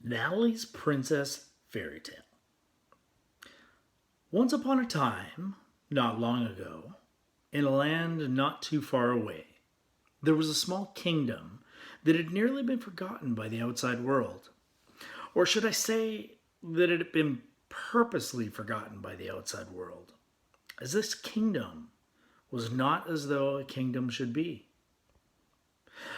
Natalie's Princess Fairy Tale. Once upon a time, not long ago, in a land not too far away, there was a small kingdom that had nearly been forgotten by the outside world. Or should I say that it had been purposely forgotten by the outside world, as this kingdom was not as though a kingdom should be.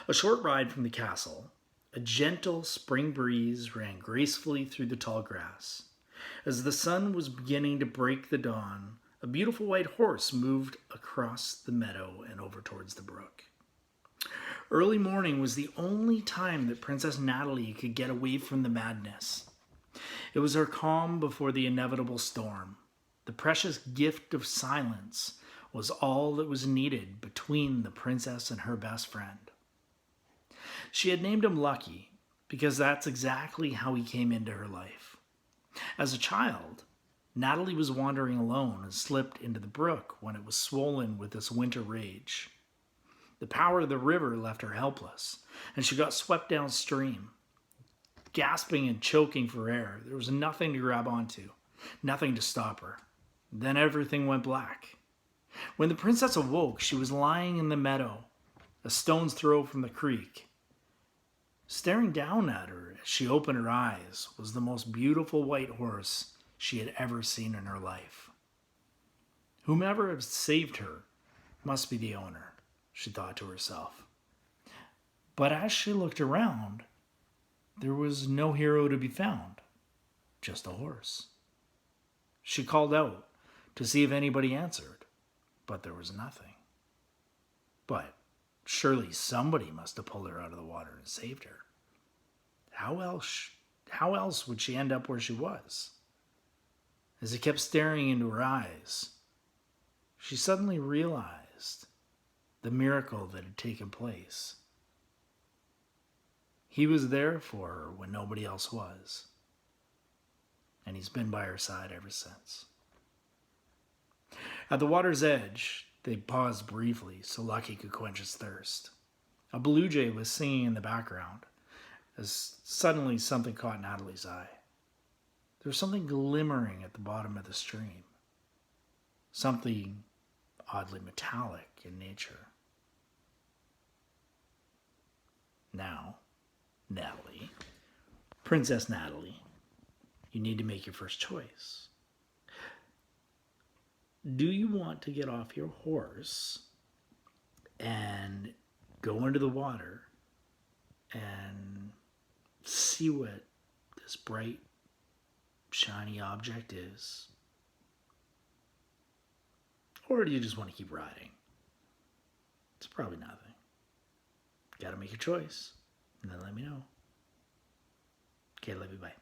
A short ride from the castle, a gentle spring breeze ran gracefully through the tall grass. As the sun was beginning to break the dawn, a beautiful white horse moved across the meadow and over towards the brook. Early morning was the only time that Princess Natalie could get away from the madness. It was her calm before the inevitable storm. The precious gift of silence was all that was needed between the princess and her best friend. She had named him Lucky because that's exactly how he came into her life. As a child, Natalie was wandering alone and slipped into the brook when it was swollen with this winter rage. The power of the river left her helpless, and she got swept downstream. Gasping and choking for air, there was nothing to grab onto, nothing to stop her. Then everything went black. When the princess awoke, she was lying in the meadow, a stone's throw from the creek. Staring down at her as she opened her eyes was the most beautiful white horse she had ever seen in her life. Whomever had saved her must be the owner, she thought to herself. But as she looked around, there was no hero to be found, just a horse. She called out to see if anybody answered, but there was nothing. But surely somebody must have pulled her out of the water and saved her. How else would she end up where she was? As he kept staring into her eyes, she suddenly realized the miracle that had taken place. He was there for her when nobody else was, and he's been by her side ever since. At the water's edge, they paused briefly so Lucky could quench his thirst. A blue jay was singing in the background as suddenly something caught Natalie's eye. There was something glimmering at the bottom of the stream, something oddly metallic in nature. Now, Natalie, Princess Natalie, you need to make your first choice. Do you want to get off your horse and go into the water and see what this bright, shiny object is? Or do you just want to keep riding? It's probably nothing. Gotta make a choice, and then let me know. Okay, love you, bye.